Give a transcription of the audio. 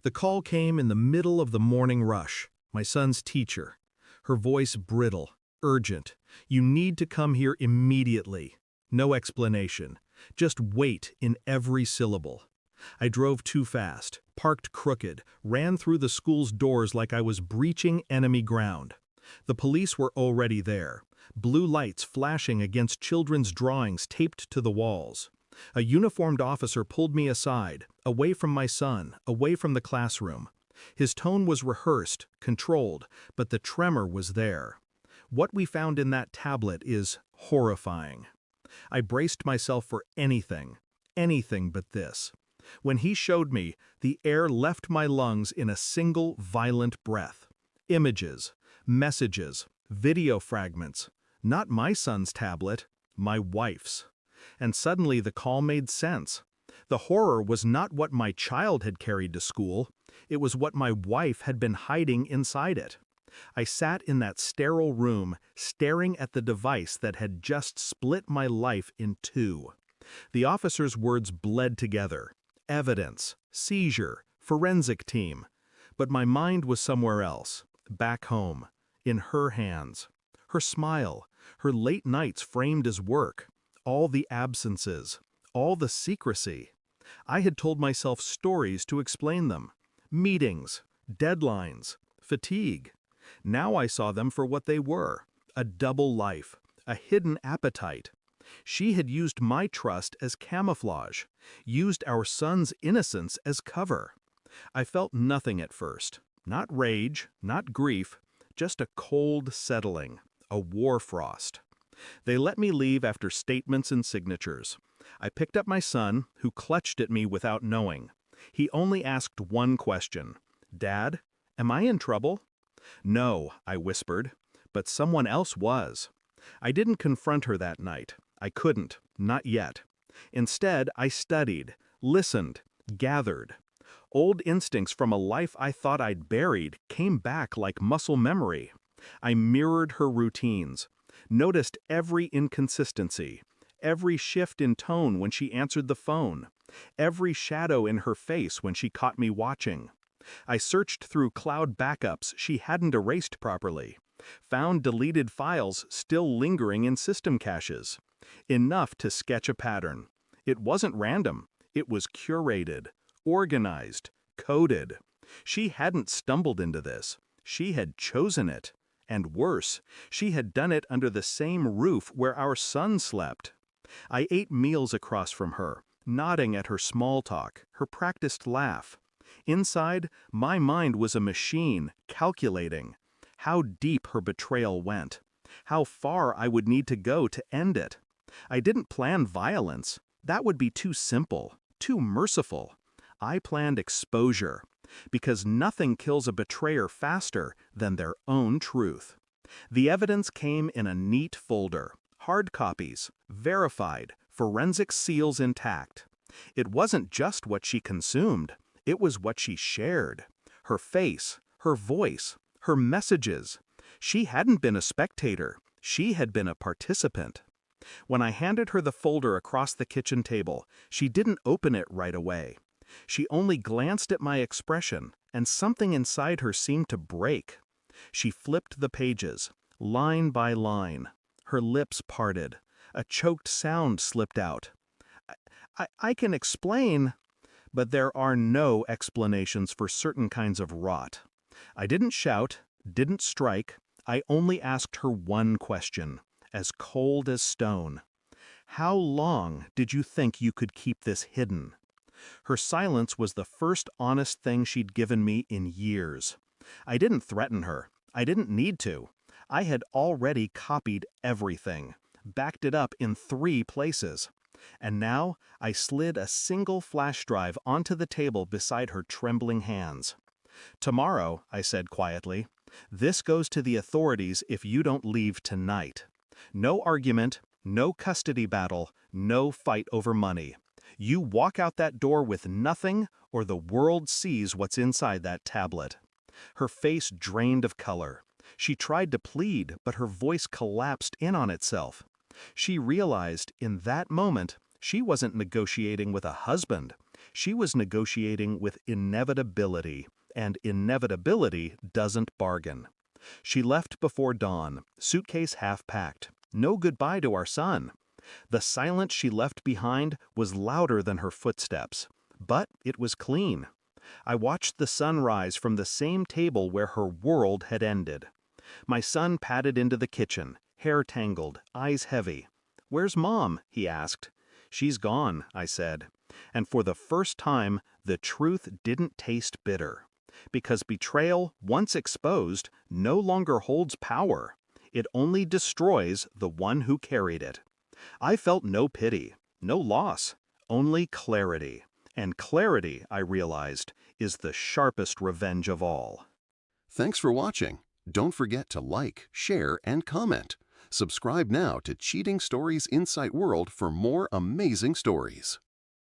The call came in the middle of the morning rush. My son's teacher. Her voice brittle, urgent. "You need to come here immediately." No explanation. Just wait in every syllable. I drove too fast, parked crooked, ran through the school's doors like I was breaching enemy ground. The police were already there, blue lights flashing against children's drawings taped to the walls. A uniformed officer pulled me aside, away from my son, away from the classroom. His tone was rehearsed, controlled, but the tremor was there. What we found in that tablet is horrifying. I braced myself for anything but this. When he showed me, the air left my lungs in a single violent breath. Images, messages, video fragments. Not my son's tablet, my wife's. And suddenly the call made sense. The horror was not what my child had carried to school, it was what my wife had been hiding inside it. I sat in that sterile room, staring at the device that had just split my life in two. The officer's words bled together. Evidence, seizure, forensic team. But my mind was somewhere else, back home, in her hands. Her smile, her late nights framed as work, all the absences, all the secrecy. I had told myself stories to explain them. Meetings, deadlines, fatigue. Now I saw them for what they were, a double life, a hidden appetite. She had used my trust as camouflage, used our son's innocence as cover. I felt nothing at first, not rage, not grief, just a cold settling, a war frost. They let me leave after statements and signatures. I picked up my son, who clutched at me without knowing. He only asked one question. "Dad, am I in trouble?" "No," I whispered, but someone else was. I didn't confront her that night. I couldn't, not yet. Instead, I studied, listened, gathered. Old instincts from a life I thought I'd buried came back like muscle memory. I mirrored her routines, noticed every inconsistency, every shift in tone when she answered the phone, every shadow in her face when she caught me watching. I searched through cloud backups she hadn't erased properly, found deleted files still lingering in system caches. Enough to sketch a pattern. It wasn't random, it was curated, organized, coded. She hadn't stumbled into this, she had chosen it. And worse, she had done it under the same roof where our son slept. I ate meals across from her, nodding at her small talk, her practiced laugh. Inside, my mind was a machine, calculating how deep her betrayal went, how far I would need to go to end it. I didn't plan violence. That would be too simple, too merciful. I planned exposure, because nothing kills a betrayer faster than their own truth. The evidence came in a neat folder, hard copies, verified, forensic seals intact. It wasn't just what she consumed, it was what she shared. Her face, her voice, her messages. She hadn't been a spectator, she had been a participant. When I handed her the folder across the kitchen table, she didn't open it right away. She only glanced at my expression, and something inside her seemed to break. She flipped the pages, line by line. Her lips parted. A choked sound slipped out. I can explain, but there are no explanations for certain kinds of rot. I didn't shout, didn't strike. I only asked her one question, as cold as stone. How long did you think you could keep this hidden? Her silence was the first honest thing she'd given me in years. I didn't threaten her. I didn't need to. I had already copied everything, backed it up in 3 places. And now I slid a single flash drive onto the table beside her trembling hands. "Tomorrow," I said quietly, "this goes to the authorities if you don't leave tonight. No argument, no custody battle, no fight over money. You walk out that door with nothing, or the world sees what's inside that tablet." Her face drained of color. She tried to plead, but her voice collapsed in on itself. She realized, in that moment, she wasn't negotiating with a husband. She was negotiating with inevitability, and inevitability doesn't bargain. She left before dawn, suitcase half packed. No goodbye to our son. The silence she left behind was louder than her footsteps, but it was clean. I watched the sun rise from the same table where her world had ended. My son padded into the kitchen, hair tangled, eyes heavy. "Where's Mom?" he asked. "She's gone," I said. And for the first time, the truth didn't taste bitter. Because betrayal, once exposed, no longer holds power. It only destroys the one who carried it. I felt no pity, no loss, only clarity. And clarity, I realized, is the sharpest revenge of all. Thanks for watching. Don't forget to like, share, and comment. Subscribe now to Cheating Stories Insight World for more amazing stories.